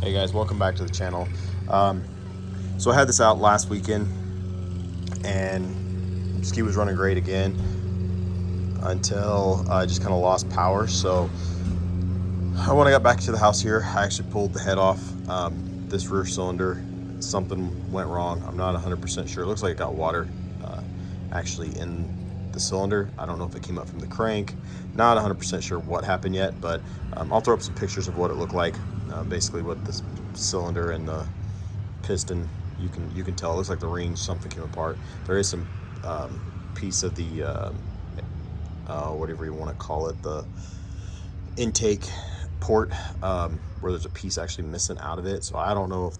Hey guys, welcome back to the channel. So I had this out last weekend and ski was running great again until I just kind of lost power. So when I got back to the house here, I actually pulled the head off this rear cylinder. Something went wrong. I'm not 100% sure. It looks like it got water actually in the cylinder. I don't know if it came up from the crank. Not 100% sure what happened yet, but I'll throw up some pictures of what it looked like. Basically what this cylinder and the piston, you can tell it looks like the ring, something came apart. There is some piece of the whatever you want to call it, the intake port, where there's a piece actually missing out of it. So I don't know if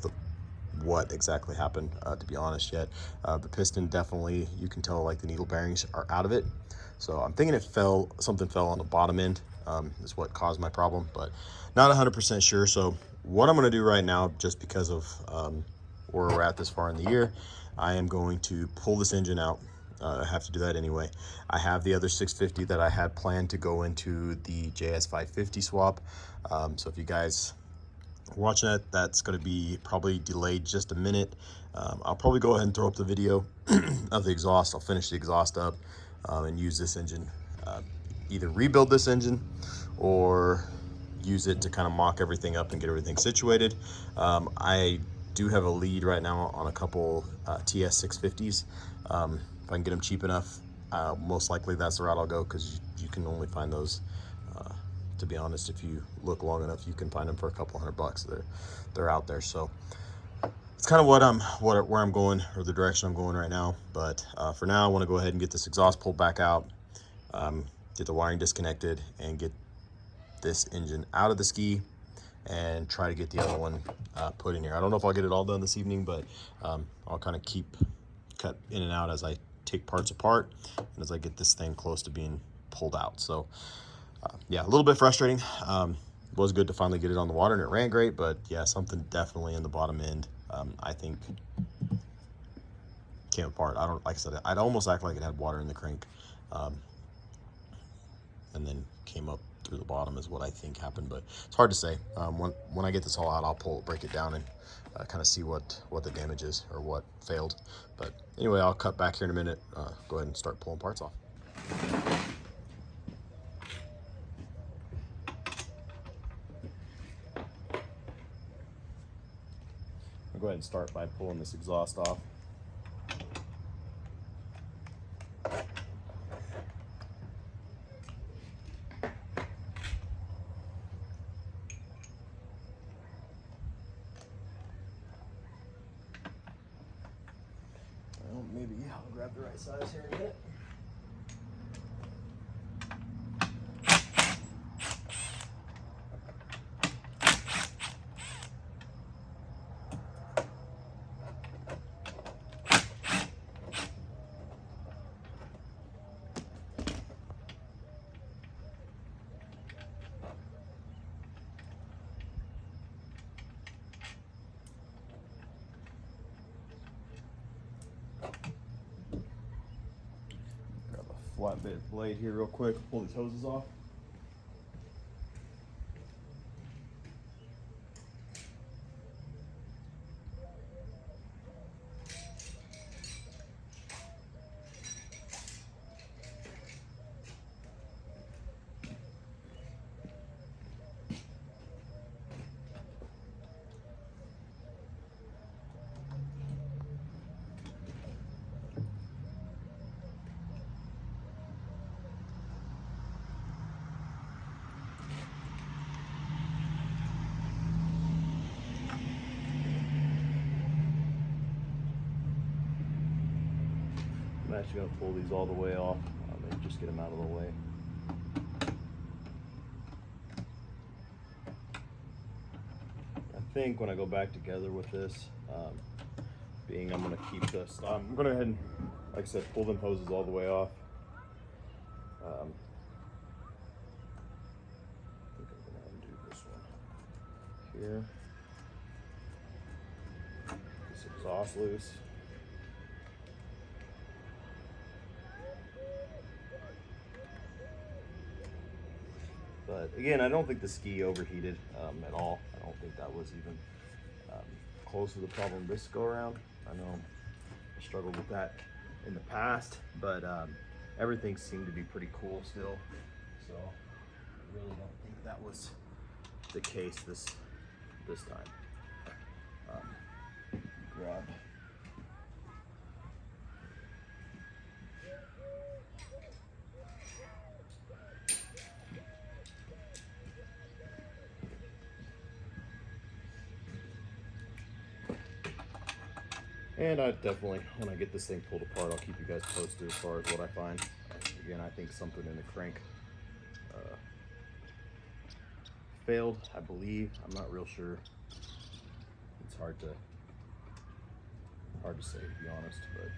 what exactly happened, to be honest, yet. The piston, definitely you can tell like the needle bearings are out of it. So I'm thinking something fell on the bottom end, is what caused my problem, but not 100% sure. So what I'm going to do right now, just because of where we're at this far in the year, I am going to pull this engine out. I have to do that anyway. I have the other 650 that I had planned to go into the JS550 swap. So if you guys are watching that, that's going to be probably delayed just a minute. I'll probably go ahead and throw up the video of the exhaust. I'll finish the exhaust up and use this engine. Either rebuild this engine or use it to kind of mock everything up and get everything situated. I do have a lead right now on a couple TS650s. If I can get them cheap enough, most likely that's the route I'll go, because you can only find those, to be honest, if you look long enough, you can find them for a couple $100. They're out there. So it's kind of where I'm going, or the direction I'm going right now. But for now, I want to go ahead and get this exhaust pulled back out, get the wiring disconnected, and get this engine out of the ski and try to get the other one put in here. I don't know if I'll get it all done this evening, but I'll kind of cut in and out as I take parts apart and as I get this thing close to being pulled out. So yeah, a little bit frustrating. Was good to finally get it on the water and it ran great, but yeah, something definitely in the bottom end, I think came apart. I don't, like I said, I'd almost act like it had water in the crank, and then came up through the bottom is what I think happened, but it's hard to say. When I get this all out, I'll break it down and kind of see what the damage is or what failed. But anyway, I'll cut back here in a minute, go ahead and start pulling parts off. I'll go ahead and start by pulling this exhaust off. Well, maybe I'll grab the right size here in a minute. Flatbed blade here real quick, pull these hoses off. I'm actually going to pull these all the way off and just get them out of the way. I think when I go back together with this, I'm going to keep this. I'm going to go ahead and, like I said, pull them hoses all the way off. I think I'm going to undo this one here. This exhaust loose. But again, I don't think the ski overheated at all. I don't think that was even close to the problem this go around. I know I struggled with that in the past, but everything seemed to be pretty cool still. So I really don't think that was the case this time. Grab. And I definitely, when I get this thing pulled apart, I'll keep you guys posted as far as what I find. Again, I think something in the crank failed, I believe. I'm not real sure. It's hard to say, to be honest, but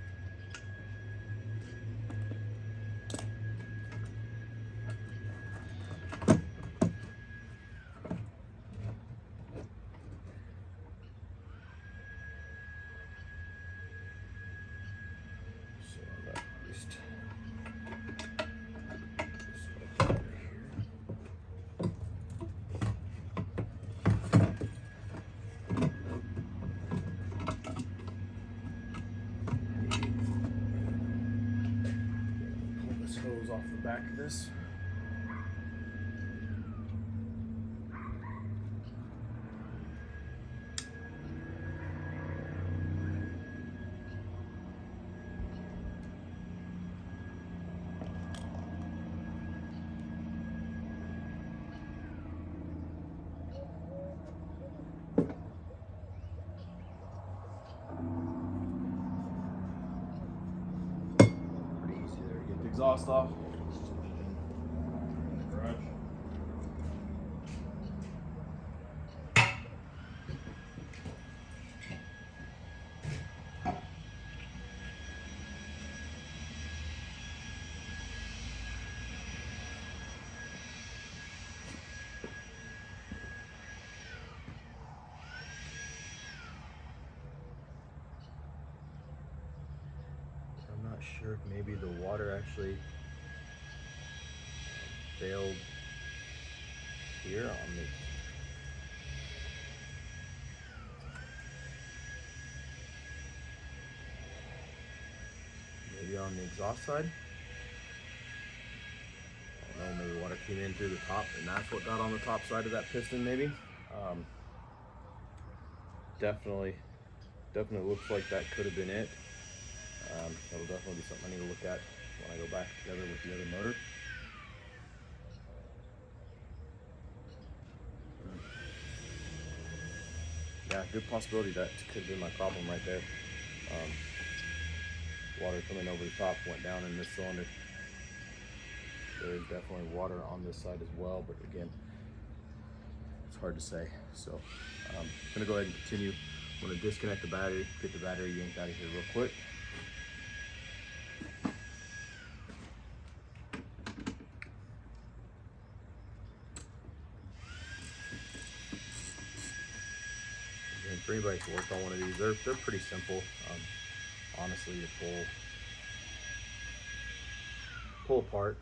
so I got at least this right here. Pull this hose off the back of this. Pretty easy there to get the exhaust off. Garage. I'm not sure if maybe the water actually failed here on the on the exhaust side. I don't know, maybe water came in through the top and that's what got on the top side of that piston maybe. Definitely looks like that could have been it. That'll definitely be something I need to look at when I go back together with the other motor. Yeah, good possibility that could have been my problem right there. Water coming over the top went down in this cylinder. There is definitely water on this side as well, but again, it's hard to say. So I'm gonna go ahead and continue. I'm gonna disconnect the battery, get the battery yanked out of here real quick. And for anybody who's worked on one of these, they're pretty simple. Honestly, to pull apart.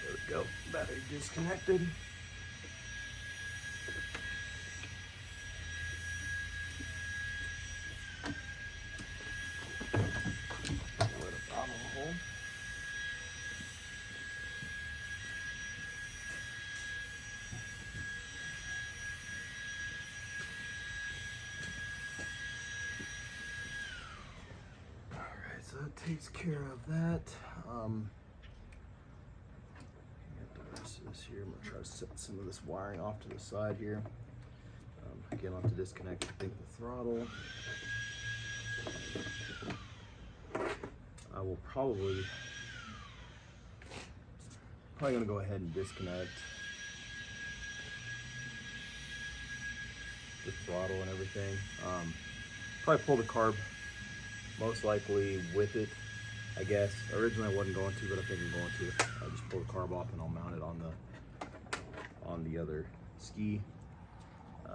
There we go, battery disconnected. Where the bottom hole. that takes care of that. The rest of this here, I'm gonna try to set some of this wiring off to the side here. Again, I'll have to disconnect, I think, the throttle. I will probably gonna go ahead and disconnect the throttle and everything. Probably pull the carb, most likely with it, I guess. Originally I wasn't going to, but I think I'm going to. I'll just pull the carb off and I'll mount it on the other ski. I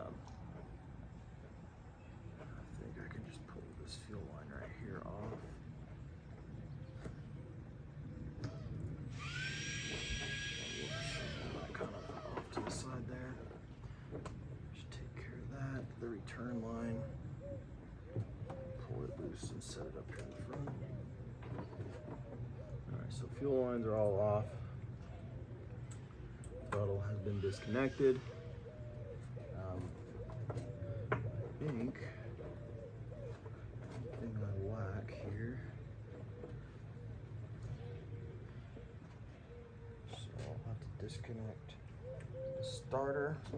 think I can just pull this fuel line right here off. Kind of off to the side there. Just take care of that. The return line. Pull it loose and set it up here in the front. Alright, so fuel lines are all off. Throttle has been disconnected. I think thing I lack here. So I'll have to disconnect the starter. I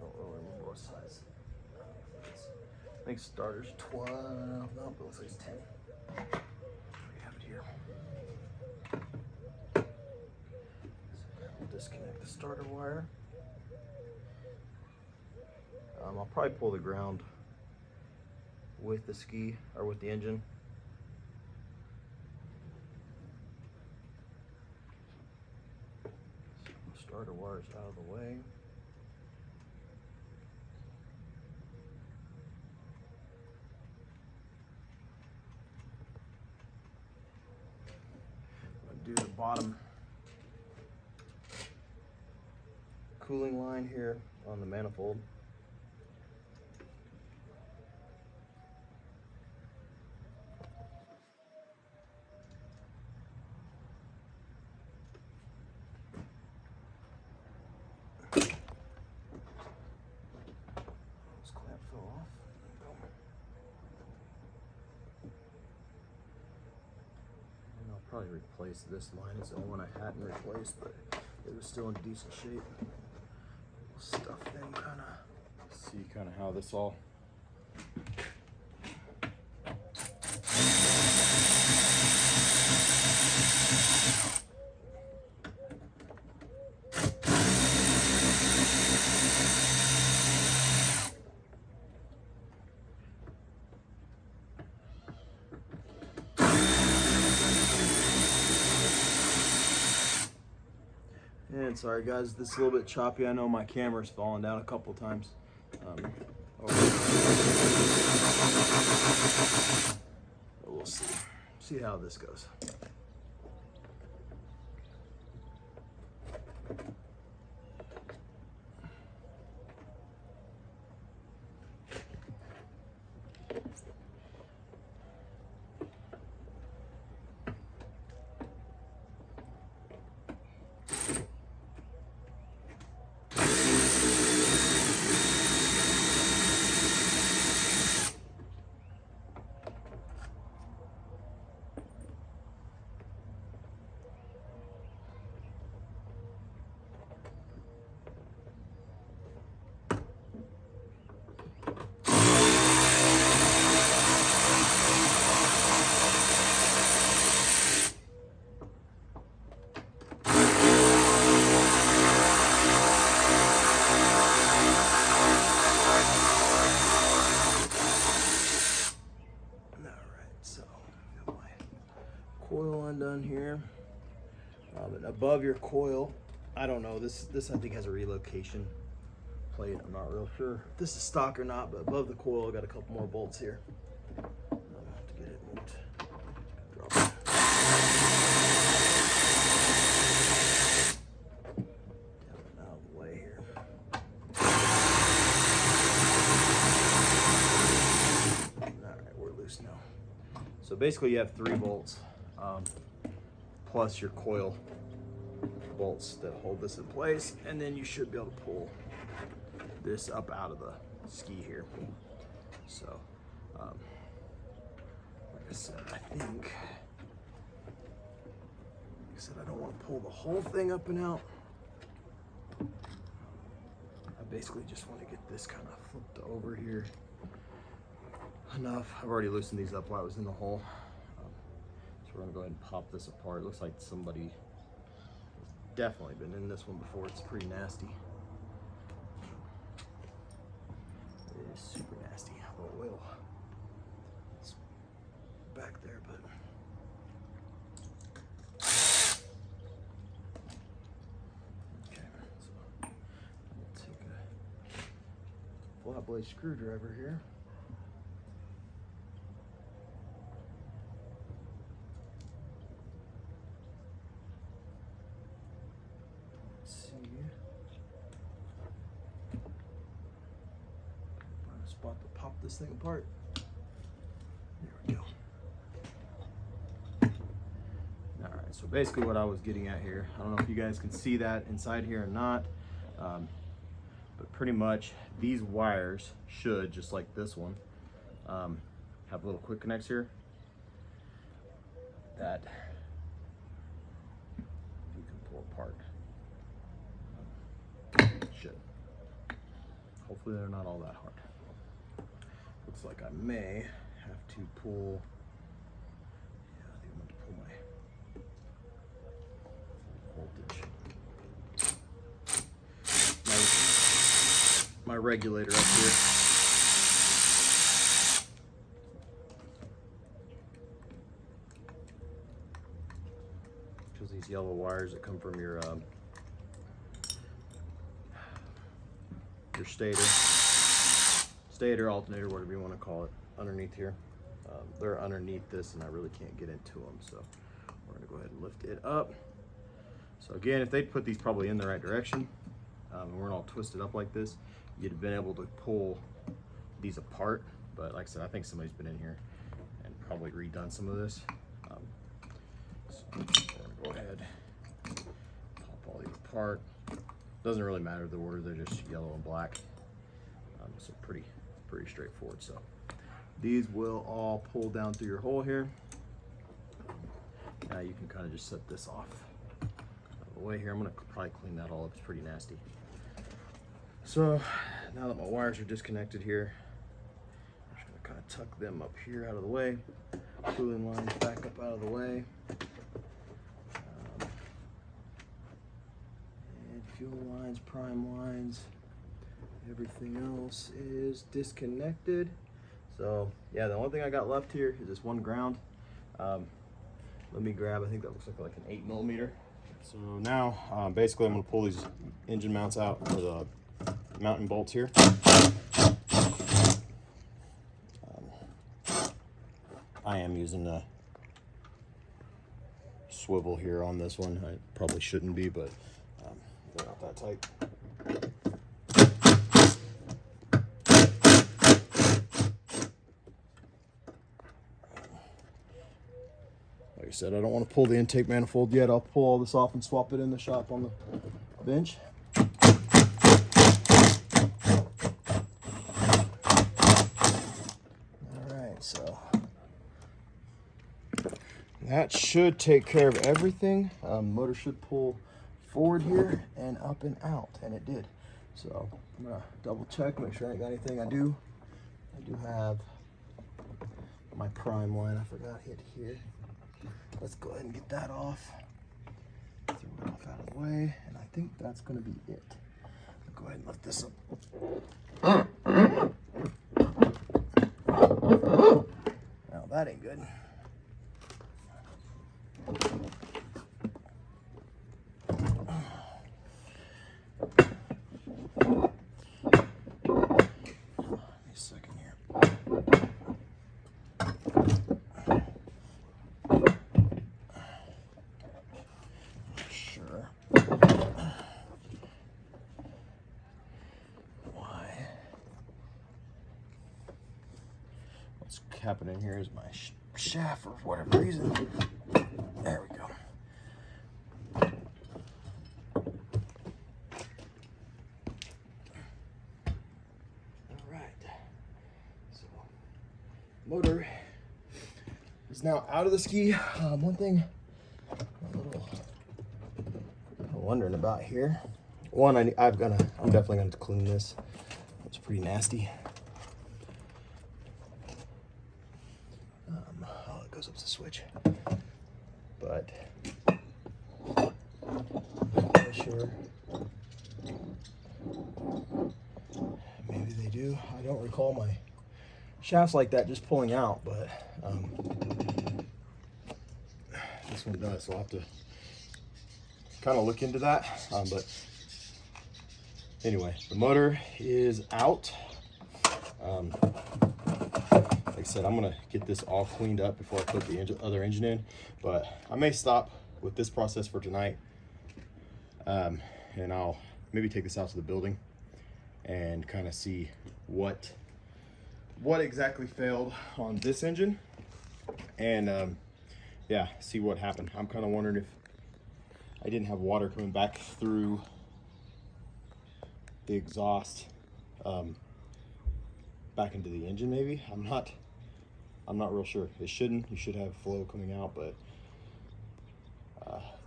don't really remember what size. I think starter's 12. No, but it looks like it's 10. We have it here. So I'll disconnect the starter wire. I'll probably pull the ground with the ski or with the engine. So starter wire's out of the way. I'm gonna do the bottom cooling line here on the manifold. Probably replace this line. It's the only one I hadn't replaced, but it was still in decent shape. Stuff them kind of. See kind of how this all. And sorry guys, this is a little bit choppy. I know my camera's fallen down a couple times. We'll see how this goes. Coil undone here, and above your coil, I don't know, this I think has a relocation plate. I'm not real sure if this is stock or not, but above the coil I got a couple more bolts here. I'll have to get it moved. Drop it. Down and out of the way here. Alright, we're loose now. So basically you have 3 bolts. Plus your coil bolts that hold this in place, and then you should be able to pull this up out of the ski here. So Like I said, I don't want to pull the whole thing up and out. I basically just want to get this kind of flipped over here enough. I've already loosened these up while I was in the hole. So we're gonna go ahead and pop this apart. It looks like somebody has definitely been in this one before. It's pretty nasty. It is super nasty. The oil is back there, but okay. So we'll take a flat blade screwdriver here. Spot to pop this thing apart. There we go. All right, so basically what I was getting at here, I don't know if you guys can see that inside here or not, but pretty much these wires should, just like this one, have little quick connects here that you can pull apart. Should. Hopefully they're not all that hard. Looks like I may have to pull, yeah, I think I'm going to pull my voltage. My regulator up here. Because these yellow wires that come from your stator, alternator, whatever you want to call it, underneath here. They're underneath this and I really can't get into them, so we're going to go ahead and lift it up. So again, if they'd put these probably in the right direction and weren't all twisted up like this, you'd have been able to pull these apart. But like I said, I think somebody's been in here and probably redone some of this. So I'm going to go ahead, pop all these apart. Doesn't really matter the order, they're just yellow and black. So pretty straightforward. So these will all pull down through your hole here. Now you can kind of just set this off out of the way here. I'm gonna probably clean that all up, it's pretty nasty. So now that my wires are disconnected here, I'm just gonna kind of tuck them up here out of the way. Cooling lines back up out of the way. And fuel lines, prime lines. Everything else is disconnected. So yeah, the only thing I got left here is this one ground. Let me grab, I think that looks like an 8mm. So now basically I'm going to pull these engine mounts out, or the mounting bolts here. I am using a swivel here on this one. I probably shouldn't be, but they're not that tight. Like I said, I don't want to pull the intake manifold yet. I'll pull all this off and swap it in the shop on the bench. Alright, so that should take care of everything. Motor should pull forward here and up and out, and it did. So I'm gonna double check, make sure I ain't got anything. I do have my prime line. I forgot it here. Let's go ahead and get that off. Throw it off out of the way, and I think that's going to be it. I'll go ahead and lift this up. Now that ain't good. What's happening here is my shaft, for whatever reason. There we go. All right. So motor is now out of the ski. One thing I'm wondering about here. One, I'm definitely gonna clean this. It's pretty nasty. Oh, it goes up the switch. But sure, maybe they do. I don't recall my shafts like that just pulling out, but this one does. So I'll have to kind of look into that. But anyway, the motor is out. Like I said, I'm gonna get this all cleaned up before I put the other engine in, but I may stop with this process for tonight, and I'll maybe take this out to the building and kind of see what exactly failed on this engine, and yeah, see what happened. I'm kind of wondering if I didn't have water coming back through the exhaust back into the engine. Maybe I'm not real sure. It shouldn't. You should have flow coming out, but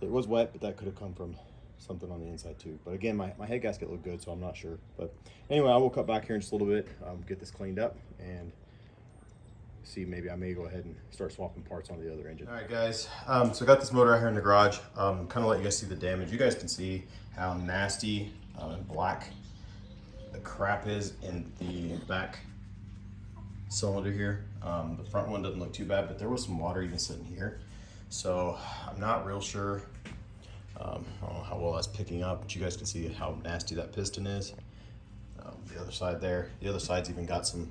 it was wet, but that could have come from something on the inside too. But again, my head gasket looked good, so I'm not sure. But anyway, I will cut back here in just a little bit, get this cleaned up, and see, maybe I may go ahead and start swapping parts on the other engine. All right, guys, so I got this motor out here in the garage. Kind of let you guys see the damage. You guys can see how nasty and black the crap is in the back cylinder here. The front one doesn't look too bad, but there was some water even sitting here. So I'm not real sure. I don't know how well that's picking up, but you guys can see how nasty that piston is. The other side there, the other side's even got some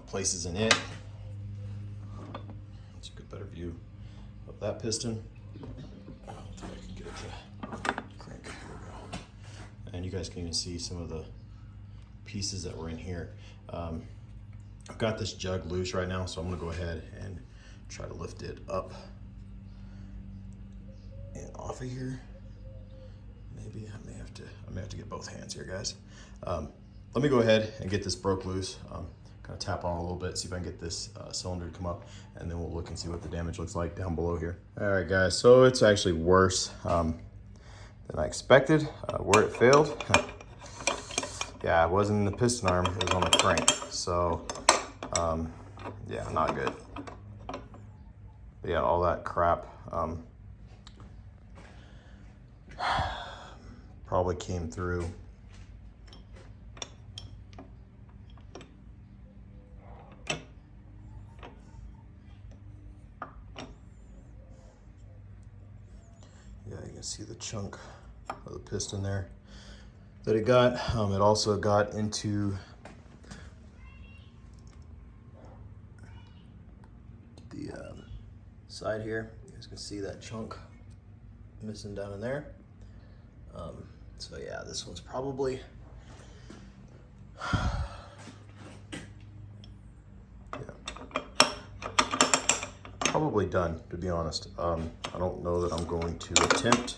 places in it. Let's get a better view of that piston. I don't think I can get it to crank. Here we go. And you guys can even see some of the pieces that were in here. I've got this jug loose right now, so I'm gonna go ahead and try to lift it up and off of here. Maybe I may have to get both hands here, guys. Let me go ahead and get this broke loose. Kind of tap on a little bit, see if I can get this cylinder to come up, and then we'll look and see what the damage looks like down below here. All right, guys, so it's actually worse than I expected. Where it failed, yeah, it wasn't in the piston arm, it was on the crank. So, yeah, not good. But yeah, all that crap probably came through. Yeah, you can see the chunk of the piston there that it got. It also got into the side here. You guys can see that chunk missing down in there. So yeah, this one's probably probably done, to be honest. I don't know that I'm going to attempt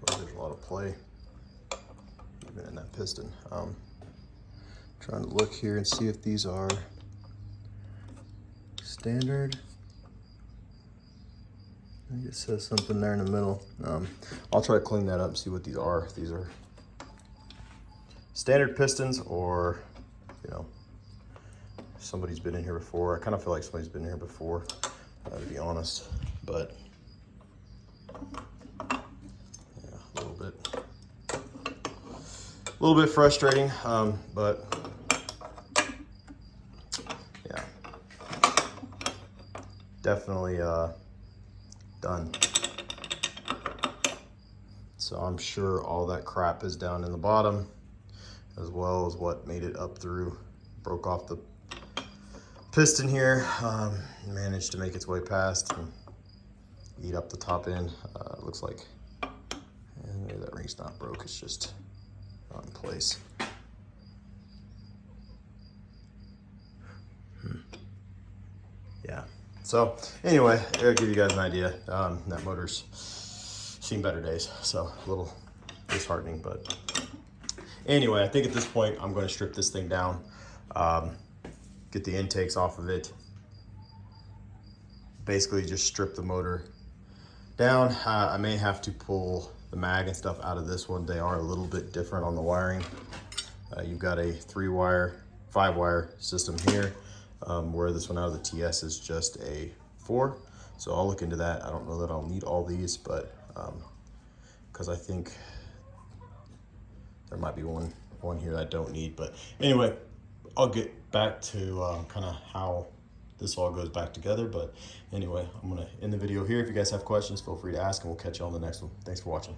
there's a lot of play even in that piston. Trying to look here and see if these are standard. I think it says something there in the middle. I'll try to clean that up and see what these are. If these are standard pistons or, you know, somebody's been in here before. I kind of feel like somebody's been in here before, to be honest. But yeah, a little bit frustrating. But yeah, definitely done. So I'm sure all that crap is down in the bottom, as well as what made it up through, broke off the piston here, managed to make its way past and eat up the top end. It looks like, and maybe that ring's not broke, it's just not in place. yeah. So anyway, I'll give you guys an idea. That motor's seen better days, so a little disheartening, but anyway, I think at this point I'm going to strip this thing down, get the intakes off of it, basically just strip the motor down. I may have to pull the mag and stuff out of this one. They are a little bit different on the wiring. You've got a 5-wire system here, where this one out of the TS is just a 4. So I'll look into that. I don't know that I'll need all these, but because I think there might be one here that I don't need. But anyway, I'll get back to kind of how this all goes back together. But anyway, I'm gonna end the video here. If you guys have questions, feel free to ask, and we'll catch you on the next one. Thanks for watching.